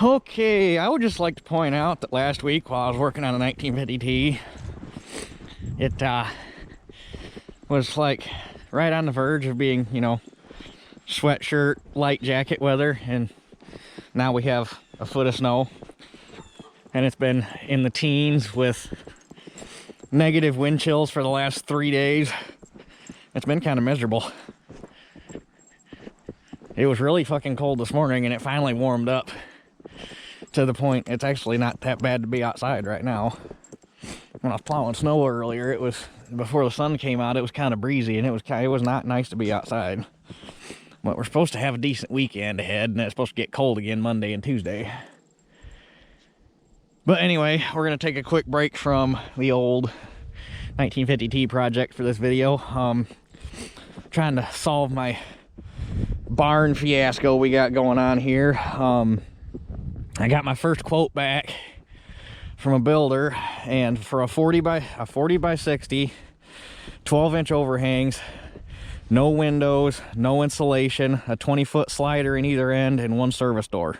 Okay, I would just like to point out that last week while I was working on a 1950T, it was like right on the verge of being, sweatshirt, light jacket weather, and now we have a foot of snow, and it's been in the teens with negative wind chills for the last 3 days. It's been kind of miserable. It was really fucking cold this morning, and it finally warmed up to the point it's actually not that bad to be outside right now. When I was plowing snow earlier, it was before the sun came out. It was kind of breezy, and it was not nice to be outside. But we're supposed to have a decent weekend ahead, and it's supposed to get cold again Monday and Tuesday. But anyway, we're gonna take a quick break from the old 1950T project for this video. Trying to solve my barn fiasco we got going on here. I got my first quote back from a builder, and for a 40 by 60, 12-inch overhangs, no windows, no insulation, a 20-foot slider in either end, and one service door.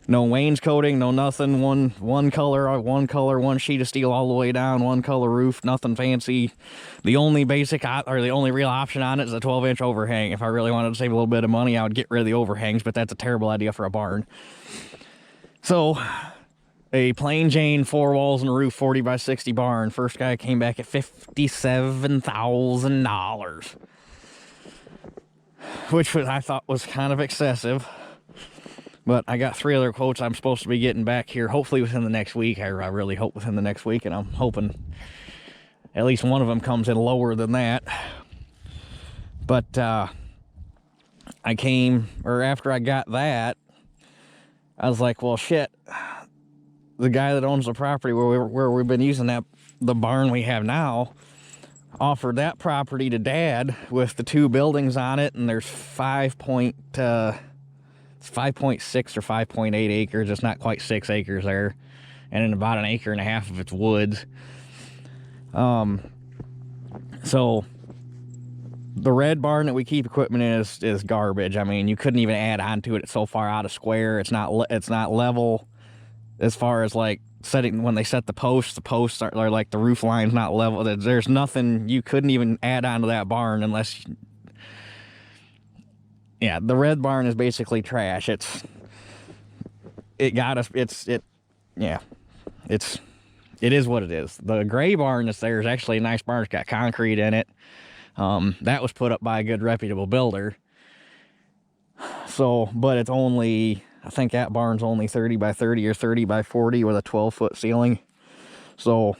No wainscoting, no nothing. One color, one sheet of steel all the way down, one color roof, nothing fancy. The only the only real option on it is a 12-inch overhang. If I really wanted to save a little bit of money, I would get rid of the overhangs, but that's a terrible idea for a barn. So, a plain Jane 4 walls and a roof 40 by 60 barn. First guy came back at $57,000, which I thought was kind of excessive. But I got 3 other quotes I'm supposed to be getting back here, hopefully within the next week. I really hope within the next week, and I'm hoping at least one of them comes in lower than that. But after I got that, I was like, well, shit. The guy that owns the property where we've been using the barn we have now, offered that property to Dad with the 2 buildings on it, and there's 5.6 or 5.8 acres. It's not quite 6 acres there, and in about 1.5 acres of it's woods. So the red barn that we keep equipment in is garbage. I mean, you couldn't even add on to it. It's so far out of square. It's not level as far as like setting. When they set the posts are like the roof line's not level. There's nothing you couldn't even add on to that barn unless. Yeah, the red barn is basically trash. It is what it is. The gray barn that's there is actually a nice barn. It's got concrete in it. That was put up by a good reputable builder. So, but it's only, I think that barn's only 30 by 30 or 30 by 40 with a 12-foot ceiling. So,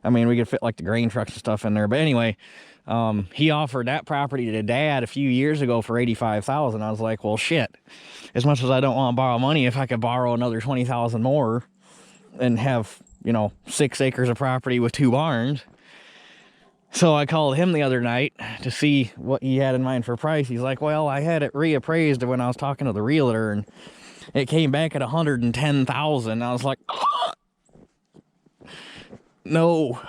I mean, we could fit like the grain trucks and stuff in there. But anyway, he offered that property to Dad a few years ago for $85,000. I was like, well, shit. As much as I don't want to borrow money, if I could borrow another $20,000 more and have, 6 acres of property with 2 barns. So I called him the other night to see what he had in mind for price. He's like, well, I had it reappraised when I was talking to the realtor, and it came back at $110,000. I was like, no.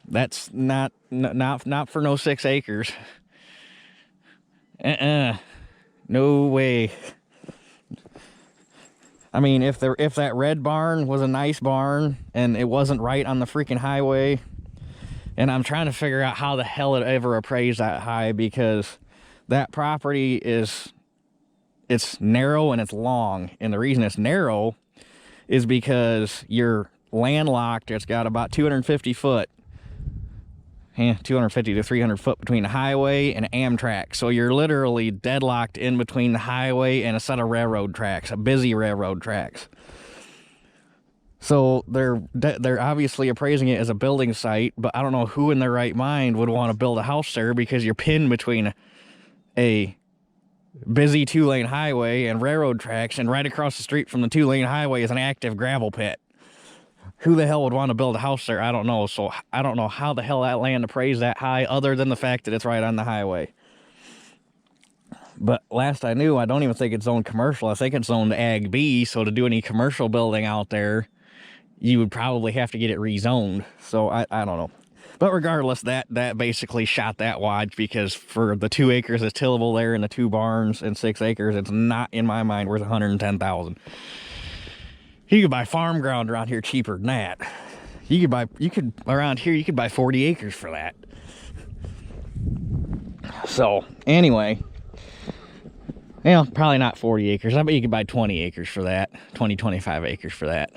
That's not for no 6 acres. No way. I mean, if that red barn was a nice barn and it wasn't right on the freaking highway, and I'm trying to figure out how the hell it ever appraised that high, because that property it's narrow and it's long. And the reason it's narrow is because you're landlocked. It's got about 250 to 300 foot between the highway and Amtrak. So you're literally deadlocked in between the highway and a set of railroad tracks, a busy railroad tracks. So they're obviously appraising it as a building site, but I don't know who in their right mind would want to build a house there, because you're pinned between a busy 2-lane highway and railroad tracks, and right across the street from the 2-lane highway is an active gravel pit. Who the hell would want to build a house there? I don't know. So I don't know how the hell that land appraised that high, other than the fact that it's right on the highway. But last I knew, I don't even think it's zoned commercial. I think it's zoned Ag B. So to do any commercial building out there, you would probably have to get it rezoned. So I don't know. But regardless, that basically shot that watch, because for the 2 acres that's tillable there and the 2 barns and 6 acres, it's not, in my mind, worth $110,000. You could buy farm ground around here cheaper than that. Around here, you could buy 40 acres for that. So, anyway, probably not 40 acres. I bet you could buy 20 acres for that, 25 acres for that.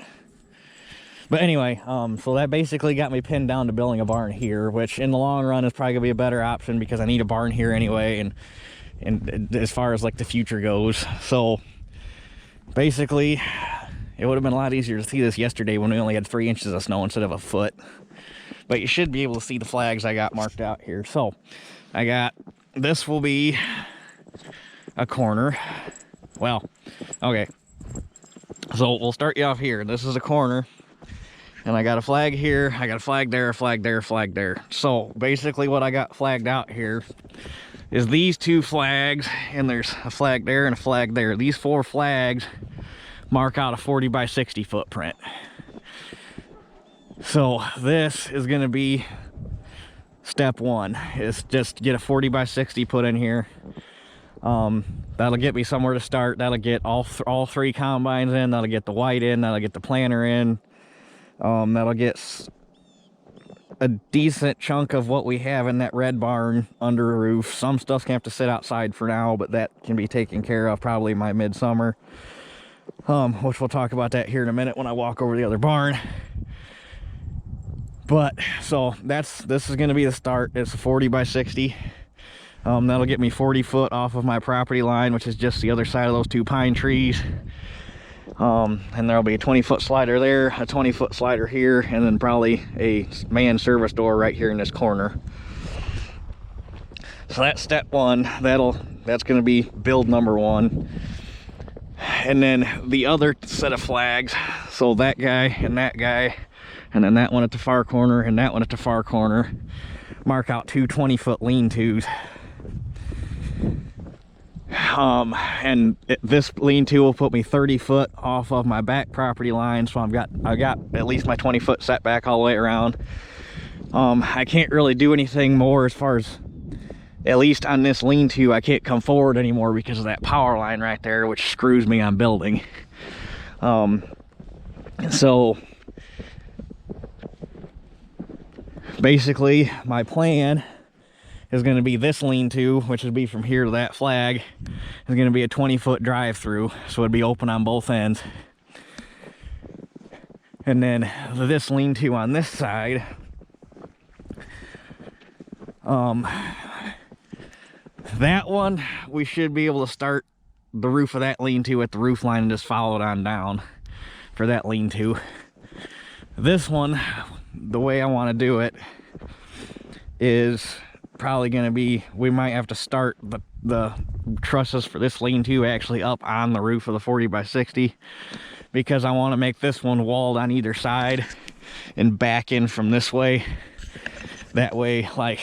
But anyway, so that basically got me pinned down to building a barn here, which in the long run is probably gonna be a better option, because I need a barn here anyway, and as far as like the future goes. So basically, it would have been a lot easier to see this yesterday when we only had 3 inches of snow instead of a foot. But you should be able to see the flags I got marked out here. So this will be a corner. Well, okay. So we'll start you off here. This is a corner. And I got a flag here, I got a flag there, a flag there, a flag there. So basically what I got flagged out here is these 2 flags, and there's a flag there and a flag there. These 4 flags mark out a 40 by 60 footprint. So this is gonna be step 1, is just get a 40 by 60 put in here. That'll get me somewhere to start. That'll get all 3 combines in, that'll get the white in, that'll get the planter in. That'll get a decent chunk of what we have in that red barn under a roof. Some stuff's gonna have to sit outside for now, but that can be taken care of probably by midsummer. Which we'll talk about that here in a minute when I walk over the other barn. But so this is gonna be the start. It's a 40 by 60. That'll get me 40 foot off of my property line, which is just the other side of those 2 pine trees. And there'll be a 20-foot slider there, a 20-foot slider here, and then probably a man service door right here in this corner. So that's step 1. That's going to be build number 1. And then the other set of flags, so that guy, and then that one at the far corner, and that one at the far corner, mark out 2 20-foot lean-tos. And this lean-to will put me 30 foot off of my back property line, so I got at least my 20-foot setback all the way around. I can't really do anything more as far as, at least on this lean-to, I can't come forward anymore because of that power line right there, which screws me on building. So basically my plan is going to be this lean-to, which would be from here to that flag, is going to be a 20-foot drive-through, so it'd be open on both ends. And then this lean-to on this side, that one, we should be able to start the roof of that lean-to at the roof line and just follow it on down for that lean-to. This one, the way I want to do it is probably going to be, we might have to start the trusses for this lean-to actually up on the roof of the 40 by 60, because I want to make this one walled on either side and back in from this way. That way, like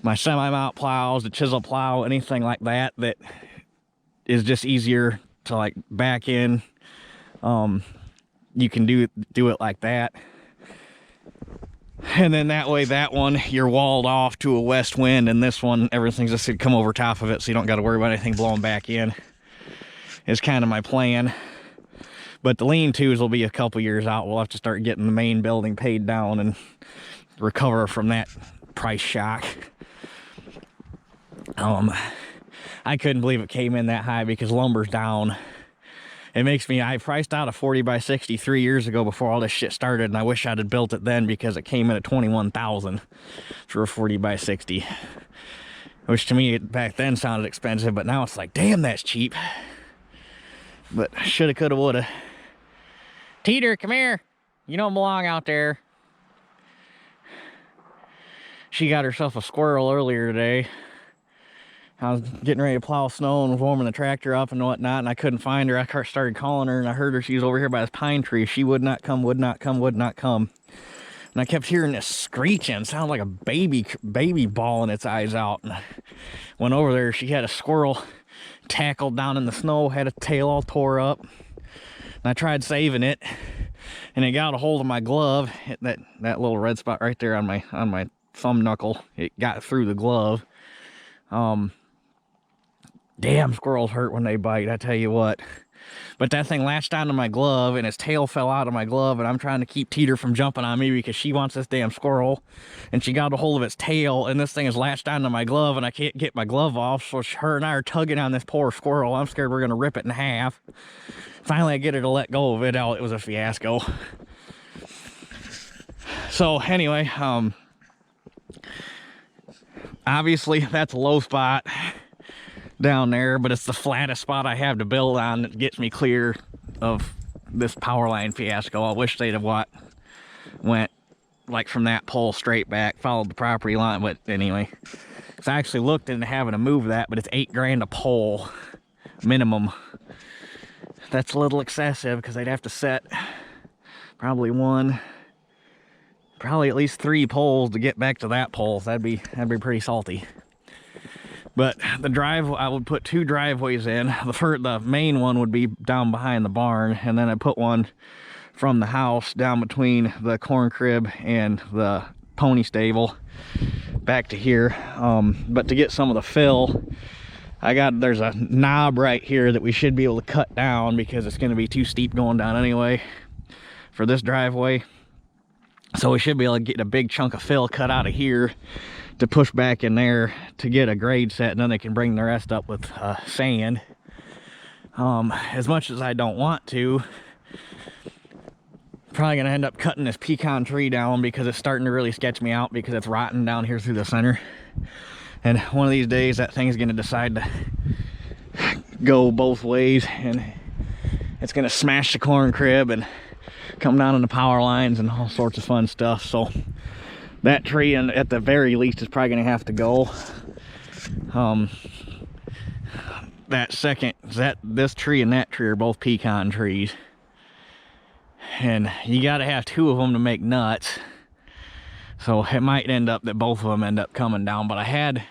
my semi-mount plows, the chisel plow, anything like that is just easier to like back in. You can do it like that. And then that way, that one, you're walled off to a west wind, and this one, everything's just gonna come over top of it, so you don't got to worry about anything blowing back in. Is kind of my plan. But the lean-tos will be a couple years out. We'll have to start getting the main building paid down and recover from that price shock. I couldn't believe it came in that high because lumber's down. It makes me, I priced out a 40 by 60 3 years ago before all this shit started, and I wish I'd have built it then because it came in at $21,000 for a 40 by 60, which to me back then sounded expensive, but now it's like, damn, that's cheap. But shoulda, coulda, woulda. Teeter, come here. You don't belong out there. She got herself a squirrel earlier today. I was getting ready to plow snow and warming the tractor up and whatnot, and I couldn't find her. I started calling her, and I heard her. She was over here by this pine tree. She would not come, would not come, would not come. And I kept hearing this screeching. Sounded like a baby bawling its eyes out. And I went over there. She had a squirrel tackled down in the snow, had a tail all tore up. And I tried saving it. and it got a hold of my glove. That little red spot right there on my thumb knuckle, it got through the glove. Damn, squirrels hurt when they bite, I tell you what. But that thing latched onto my glove, and its tail fell out of my glove, and I'm trying to keep Teeter from jumping on me because she wants this damn squirrel, and she got a hold of its tail, and this thing is latched onto my glove, and I can't get my glove off, so her and I are tugging on this poor squirrel. I'm scared we're gonna rip it in half. Finally, I get her to let go of it. Oh, it was a fiasco. So anyway, obviously that's a low spot down there, but it's the flattest spot I have to build on that gets me clear of this power line fiasco. I wish they'd have went like from that pole straight back, followed the property line, but anyway. So I actually looked into having to move that, but it's $8 grand a pole minimum. That's a little excessive because they'd have to set probably at least 3 poles to get back to that pole. So that'd be pretty salty. But the drive, I would put 2 driveways in. The main one would be down behind the barn, and then I put one from the house down between the corn crib and the pony stable back to here. But to get some of the fill, there's a knob right here that we should be able to cut down because it's going to be too steep going down anyway for this driveway. So we should be able to get a big chunk of fill cut out of here to push back in there to get a grade set, and then they can bring the rest up with sand. As much as I don't want to, probably gonna end up cutting this pecan tree down because it's starting to really sketch me out because it's rotting down here through the center. And one of these days that thing's gonna decide to go both ways, and it's gonna smash the corn crib and come down on the power lines and all sorts of fun stuff. So that tree, and at the very least, is probably going to have to go. This tree and that tree are both pecan trees, and you got to have 2 of them to make nuts. So it might end up that both of them end up coming down. But I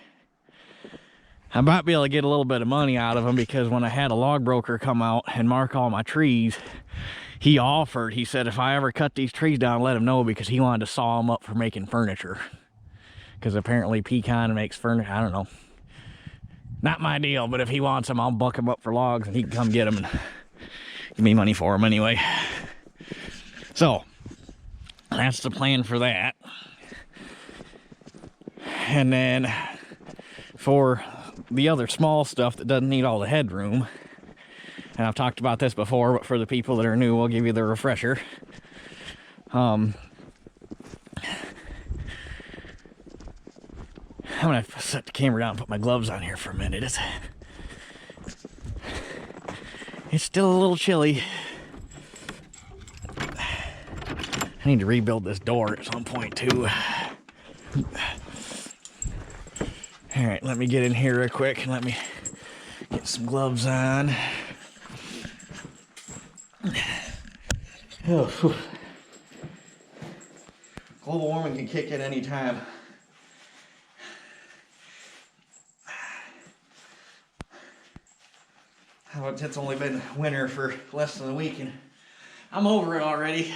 might be able to get a little bit of money out of them because when I had a log broker come out and mark all my trees, he said if I ever cut these trees down, let him know, because he wanted to saw them up for making furniture. Because apparently pecan makes furniture. I don't know. Not my deal, but if he wants them, I'll buck them up for logs and he can come get them and give me money for them anyway. So that's the plan for that. And then for the other small stuff that doesn't need all the headroom, and I've talked about this before, but for the people that are new, I'll give you the refresher. I'm gonna set the camera down and put my gloves on here for a minute. It's still a little chilly. I need to rebuild this door at some point too. All right, let me get in here real quick and let me get some gloves on. Oh, global warming can kick in any time. It's only been winter for less than a week and I'm over it already.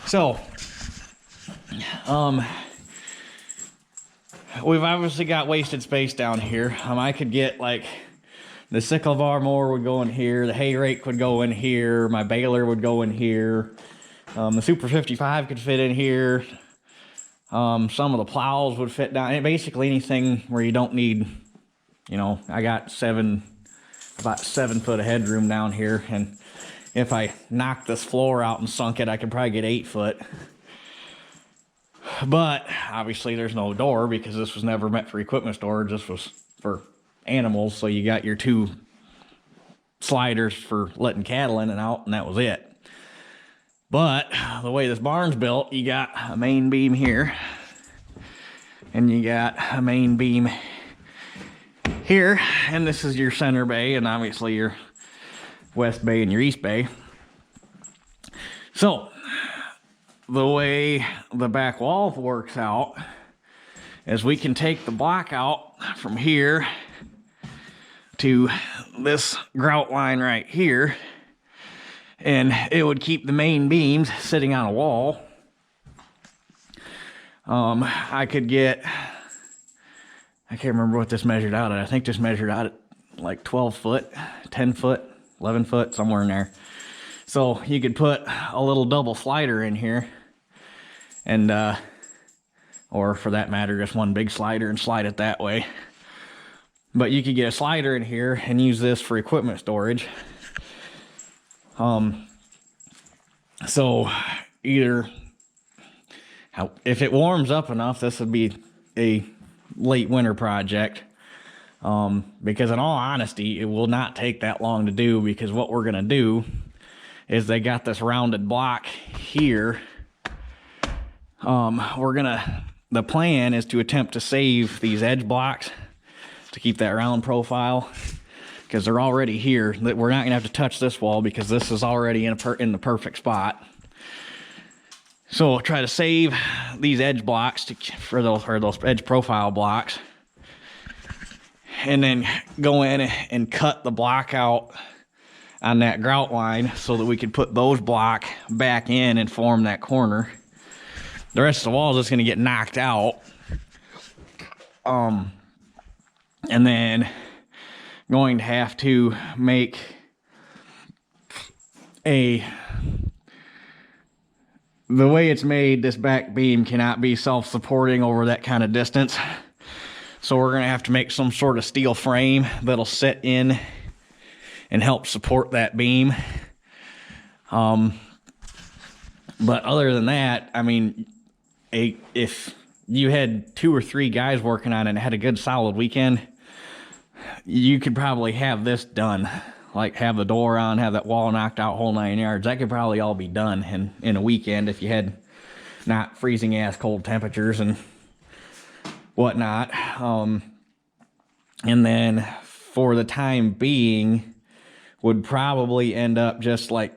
So, we've obviously got wasted space down here. I could get like the sickle bar mower would go in here, the hay rake would go in here, my baler would go in here, the Super 55 could fit in here, some of the plows would fit down, and basically anything where you don't need, I got about 7 foot of headroom down here, and if I knocked this floor out and sunk it, I could probably get 8 foot. But obviously there's no door because this was never meant for equipment storage. This was for animals, so you got your 2 sliders for letting cattle in and out, and that was it. But the way this barn's built, you got a main beam here, and you got a main beam here, and this is your center bay, and obviously your west bay and your east bay. So the way the back wall works out is we can take the block out from here to this grout line right here, and it would keep the main beams sitting on a wall. I could get, I can't remember what this measured out at. I think this measured out at like 12 foot, 10 foot, 11 foot, somewhere in there. So you could put a little double slider in here, and or for that matter, just one big slider and slide it that way. But you could get a slider in here and use this for equipment storage. So either, if it warms up enough, this would be a late winter project. Because in all honesty, it will not take that long to do, because what we're gonna do is they got this rounded block here. The plan is to attempt to save these edge blocks to keep that round profile, because they're already here. We're not gonna have to touch this wall because this is already in the perfect spot. So we'll try to save these edge blocks for those edge profile blocks, and then go in and cut the block out on that grout line so that we could put those block back in and form that corner. The rest of the wall is just going to get knocked out. And then going to have to make the way it's made, this back beam cannot be self-supporting over that kind of distance. So we're going to have to make some sort of steel frame that'll sit in and help support that beam. But other than that, I mean, if you had 2 or 3 guys working on it and had a good solid weekend, you could probably have this done. Like have the door on, have that wall knocked out, whole 9 yards. That could probably all be done in a weekend if you had not freezing ass cold temperatures and whatnot. And then for the time being, would probably end up just like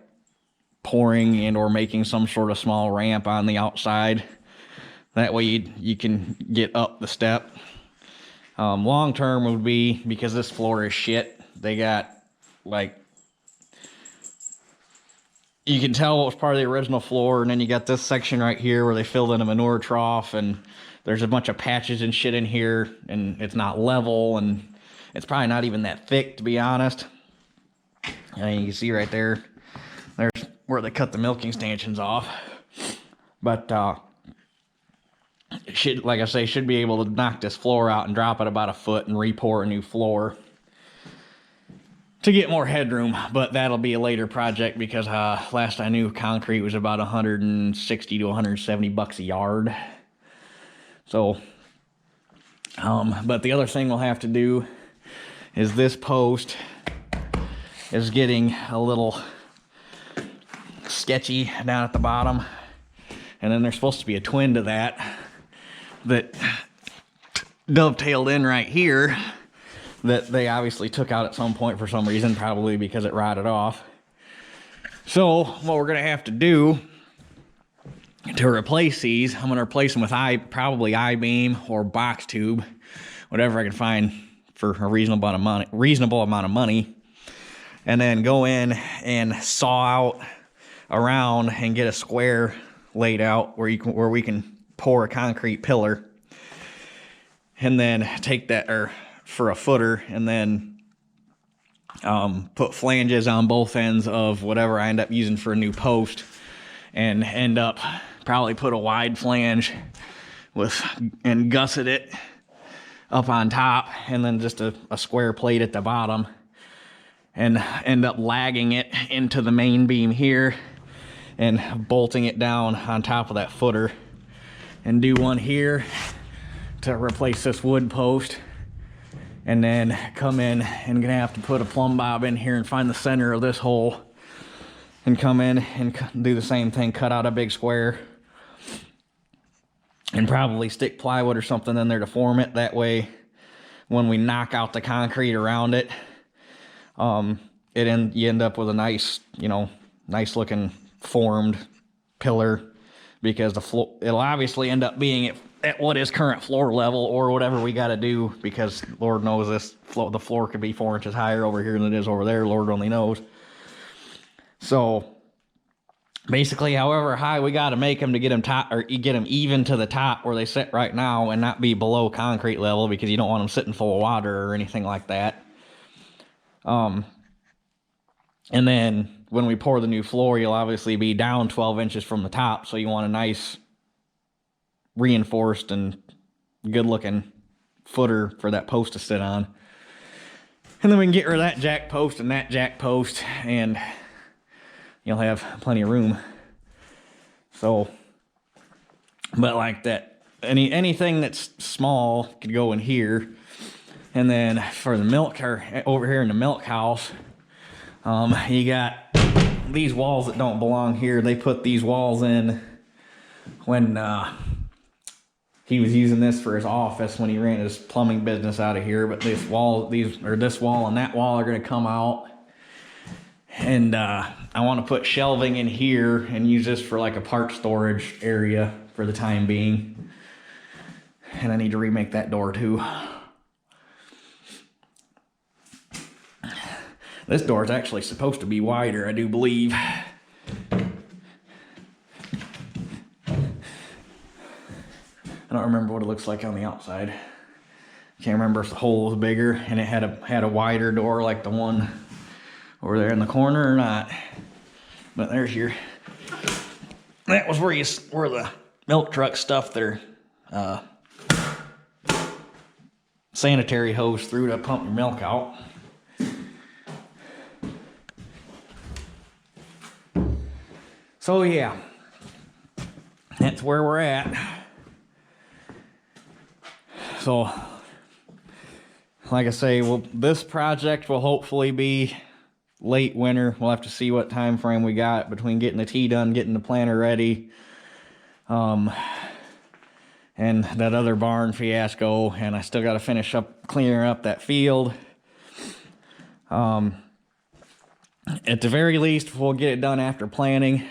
pouring and or making some sort of small ramp on the outside. That way you can get up the step. Long term would be, because this floor is shit, they got like, you can tell what was part of the original floor, and then you got this section right here where they filled in a manure trough, and there's a bunch of patches and shit in here, and it's not level, and it's probably not even that thick, to be honest. And you can see right there's where they cut the milking stanchions off. But it should, like I say, should be able to knock this floor out and drop it about a foot and re-pour a new floor to get more headroom. But that'll be a later project, because last I knew concrete was about 160 to 170 bucks a yard. So but the other thing we'll have to do is this post is getting a little sketchy down at the bottom, and then there's supposed to be a twin to that dovetailed in right here that they obviously took out at some point for some reason, probably because it rotted off. So what we're gonna have to do to replace these, I'm gonna replace them with probably I-beam or box tube, whatever I can find for a reasonable amount of money, and then go in and saw out around and get a square laid out where we can pour a concrete pillar, and then take that, or for a footer, and then put flanges on both ends of whatever I end up using for a new post, and end up probably put a wide flange and gusset it up on top, and then just a square plate at the bottom, and end up lagging it into the main beam here and bolting it down on top of that footer, and do one here to replace this wood post, and then come in and gonna have to put a plumb bob in here and find the center of this hole, and come in and do the same thing, cut out a big square, and probably stick plywood or something in there to form it. That way when we knock out the concrete around it, you end up with a nice, nice looking formed pillar, because the floor, it'll obviously end up being at what is current floor level, or whatever we got to do, because Lord knows the floor could be 4 inches higher over here than it is over there. Lord only knows. So basically however high we got to make them to get them top, or you get them even to the top where they sit right now and not be below concrete level, because you don't want them sitting full of water or anything like that. And then when we pour the new floor, you'll obviously be down 12 inches from the top, so you want a nice reinforced and good looking footer for that post to sit on. And then we can get rid of that jack post and that jack post, and you'll have plenty of room. So, but like that, anything that's small could go in here. And then for the milk, or over here in the milk house, you got these walls that don't belong here. They put these walls in when he was using this for his office when he ran his plumbing business out of here. But this wall, this wall and that wall are going to come out. And I want to put shelving in here and use this for like a part storage area for the time being. And I need to remake that door too. This door is actually supposed to be wider, I do believe. I don't remember what it looks like on the outside. Can't remember if the hole was bigger and it had a wider door like the one over there in the corner or not. But there's your. That was where the milk truck stuffed their sanitary hose through to pump your milk out. So yeah, that's where we're at. So, like I say, this project will hopefully be late winter. We'll have to see what time frame we got between getting the tee done, getting the planter ready, and that other barn fiasco. And I still got to finish up cleaning up that field. At the very least, we'll get it done after planting.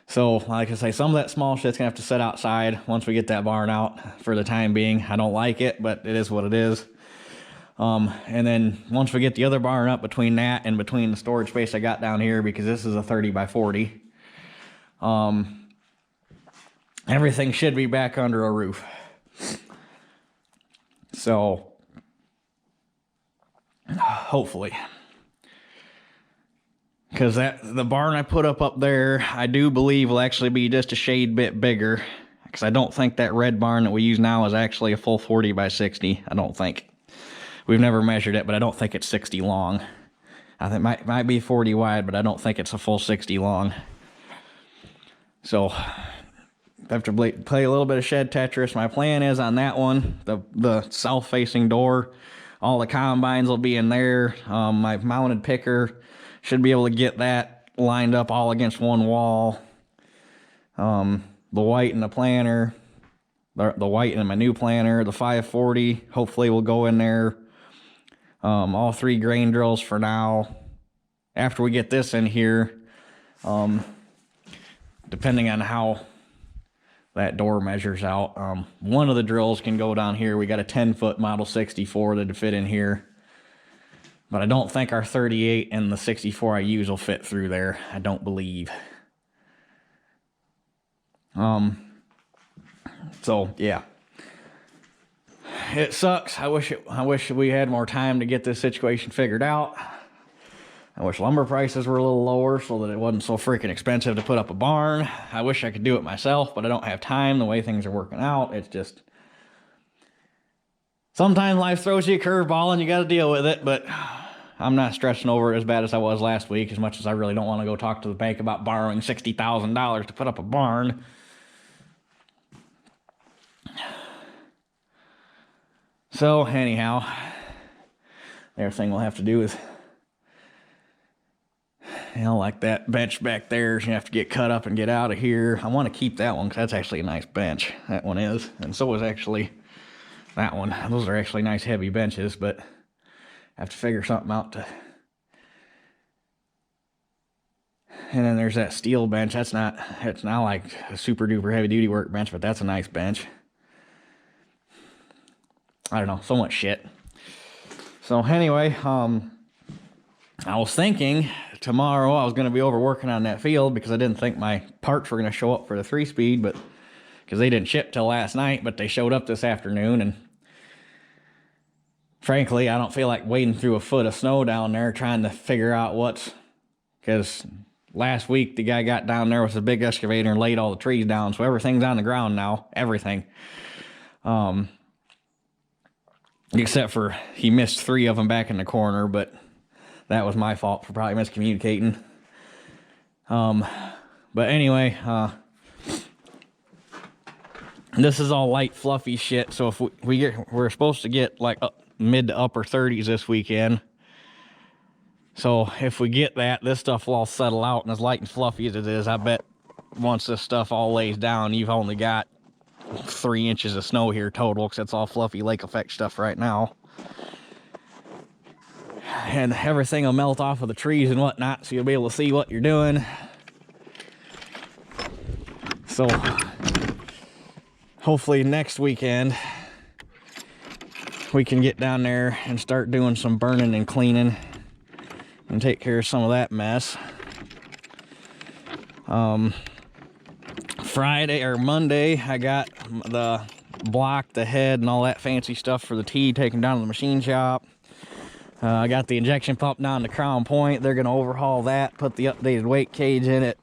So, like I say, some of that small shit's gonna have to sit outside once we get that barn out for the time being. I don't like it, but it is what it is. And then once we get the other barn up, between that and between the storage space I got down here, because this is a 30 by 40, everything should be back under a roof. So, hopefully. Because the barn I put up there, I do believe will actually be just a shade bit bigger. Because I don't think that red barn that we use now is actually a full 40 by 60. I don't think. We've never measured it, but I don't think it's 60 long. I think it might be 40 wide, but I don't think it's a full 60 long. So, I have to play a little bit of shed Tetris. My plan is on that one, the south-facing door, all the combines will be in there. My mounted picker should be able to get that lined up all against one wall. The white and the planter, the white and my new planter, the 540, hopefully will go in there. All 3 grain drills for now. After we get this in here, depending on how that door measures out, one of the drills can go down here. We got a 10-foot Model 64 that'd fit in here. But I don't think our 38 and the 64 I use will fit through there. I don't believe. So yeah, it sucks. I wish we had more time to get this situation figured out. I wish lumber prices were a little lower so that it wasn't so freaking expensive to put up a barn. I wish I could do it myself, but I don't have time the way things are working out. It's just, sometimes life throws you a curveball and you got to deal with it, but I'm not stressing over it as bad as I was last week, as much as I really don't want to go talk to the bank about borrowing $60,000 to put up a barn. So, anyhow, the other thing we'll have to do is, like that bench back there, you have to get cut up and get out of here. I want to keep that one because that's actually a nice bench. That one is. And so is actually that one. Those are actually nice heavy benches, but I have to figure something out to. And then there's that steel bench. It's not like a super duper heavy duty workbench, but that's a nice bench. I don't know, so much shit. So anyway, I was thinking tomorrow. I was going to be over working on that field because I didn't think my parts were going to show up for the 3-speed, but because they didn't ship till last night, but they showed up this afternoon. And frankly, I don't feel like wading through a foot of snow down there trying to figure out because last week the guy got down there with a big excavator and laid all the trees down, so everything's on the ground now, everything. Except for he missed 3 of them back in the corner, but that was my fault for probably miscommunicating. But anyway, this is all light, fluffy shit. So if we're supposed to get like mid to upper 30s this weekend. So if we get that, this stuff will all settle out, and as light and fluffy as it is, I bet once this stuff all lays down, you've only got 3 inches of snow here total, because it's all fluffy lake effect stuff right now. And everything will melt off of the trees and whatnot, so you'll be able to see what you're doing. So hopefully next weekend we can get down there and start doing some burning and cleaning and take care of some of that mess. Friday or Monday, I got the block, the head, and all that fancy stuff for the T taken down to the machine shop. I got the injection pump down to Crown Point. They're going to overhaul that, put the updated weight cage in it,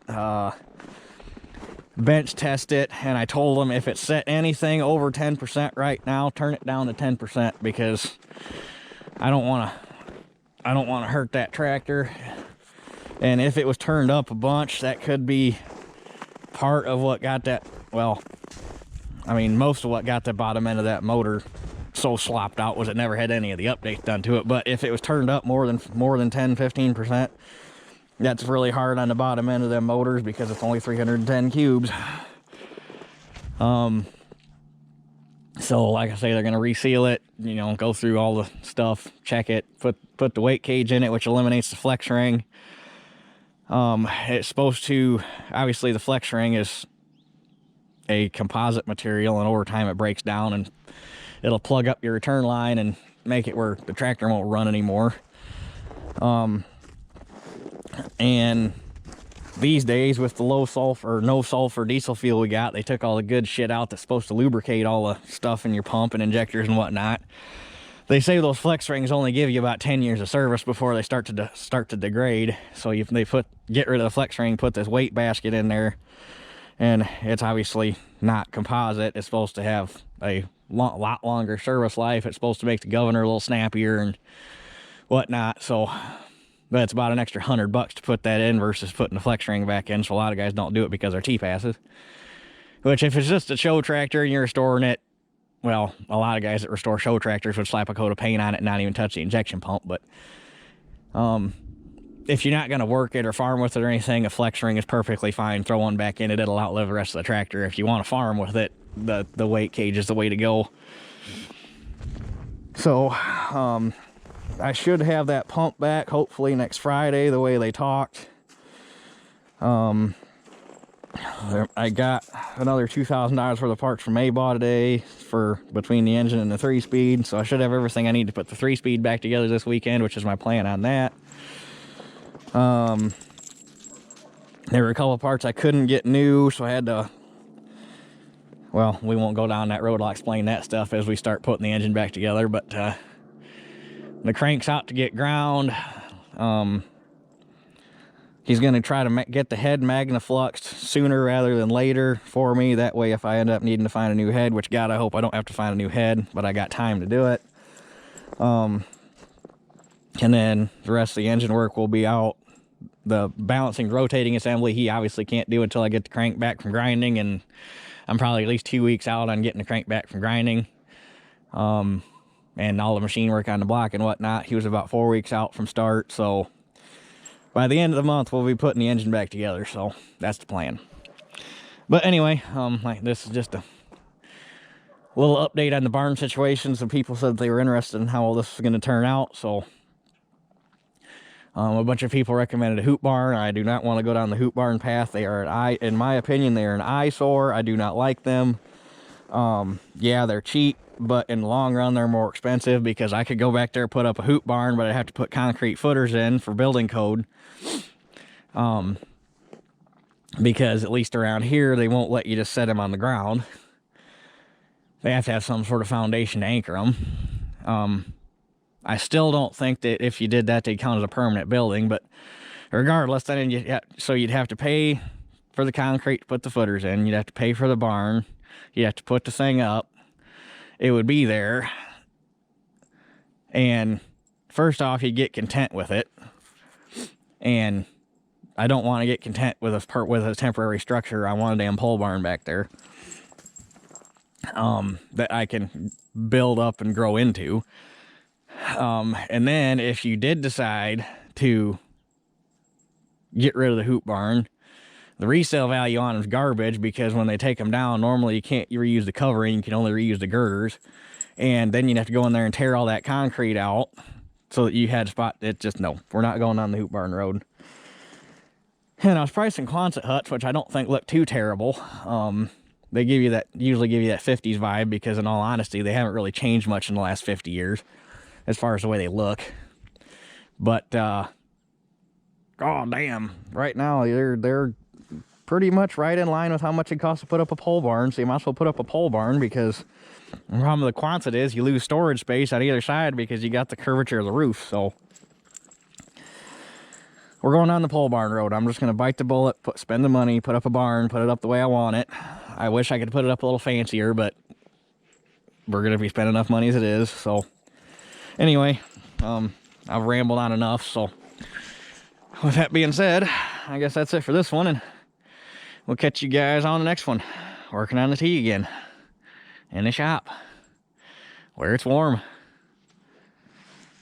bench test it, and I told them if it's set anything over 10% right now, turn it down to 10%, because I don't want to hurt that tractor. And if it was turned up a bunch, that could be part of what got that, well, I mean, most of what got the bottom end of that motor so slopped out was it never had any of the updates done to it. But if it was turned up more than 10-15%, that's really hard on the bottom end of them motors, because it's only 310 cubes. So like I say, they're going to reseal it, you know, go through all the stuff, check it, put the weight cage in it, which eliminates the flex ring. It's supposed to, obviously the flex ring is a composite material, and over time it breaks down and it'll plug up your return line and make it where the tractor won't run anymore. And these days, with the low sulfur or no sulfur diesel fuel we got, they took all the good shit out that's supposed to lubricate all the stuff in your pump and injectors and whatnot. They say those flex rings only give you about 10 years of service before they start to degrade. So if they get rid of the flex ring, put this weight basket in there, and it's obviously not composite. It's supposed to have a lot longer service life. It's supposed to make the governor a little snappier and whatnot. So, but it's about an extra $100 to put that in versus putting the flex ring back in. So a lot of guys don't do it because they're T-passes. Which, if it's just a show tractor and you're restoring it, well, a lot of guys that restore show tractors would slap a coat of paint on it and not even touch the injection pump. But if you're not going to work it or farm with it or anything, a flex ring is perfectly fine. Throw one back in it. It'll outlive the rest of the tractor. If you want to farm with it, the weight cage is the way to go. So I should have that pump back hopefully next Friday, the way they talked. I got another $2,000 worth of parts from A-Baw today for between the engine and the 3-speed, so I should have everything I need to put the 3-speed back together this weekend, which is my plan on that. There were a couple of parts I couldn't get new, so I had to, well, we won't go down that road. I'll explain that stuff as we start putting the engine back together. But the crank's out to get ground. He's going to try to get the head magnafluxed sooner rather than later for me. That way, if I end up needing to find a new head, which, God, I hope I don't have to find a new head, but I got time to do it. And then the rest of the engine work will be out. The balancing, rotating assembly, he obviously can't do until I get the crank back from grinding, and I'm probably at least 2 weeks out on getting the crank back from grinding. And all the machine work on the block and whatnot. He was about 4 weeks out from start, so by the end of the month, we'll be putting the engine back together, so that's the plan. But anyway, this is just a little update on the barn situation. Some people said they were interested in how all this is going to turn out, so a bunch of people recommended a hoop barn. I do not want to go down the hoop barn path. They are, in my opinion, they are an eyesore. I do not like them. Yeah, they're cheap, but in the long run, they're more expensive, because I could go back there and put up a hoop barn, but I'd have to put concrete footers in for building code. Because at least around here, they won't let you just set them on the ground. They have to have some sort of foundation to anchor them. I still don't think that if you did that, they'd count as a permanent building, but regardless, then you'd have to pay for the concrete to put the footers in. You'd have to pay for the barn. You'd have to put the thing up. It would be there. And first off, you'd get content with it. And I don't want to get content with a temporary structure. I want a damn pole barn back there that I can build up and grow into. And then if you did decide to get rid of the hoop barn, the resale value on them is garbage, because when they take them down, normally you can't reuse the covering, you can only reuse the girders. And then you'd have to go in there and tear all that concrete out so that you had a spot. It just, no, we're not going down the hoop barn road. And I was pricing Quonset huts, which I don't think look too terrible. They usually give you that 50s vibe, because in all honesty, they haven't really changed much in the last 50 years as far as the way they look. But, oh damn, right now they're pretty much right in line with how much it costs to put up a pole barn. So you might as well put up a pole barn, because the problem with the Quonset is you lose storage space on either side because you got the curvature of the roof. So we're going on the pole barn road. I'm just going to bite the bullet, spend the money, put up a barn, put it up the way I want it. I wish I could put it up a little fancier, but we're going to be spending enough money as it is. So anyway, I've rambled on enough. So with that being said, I guess that's it for this one, and we'll catch you guys on the next one. Working on the tee again in the shop where it's warm.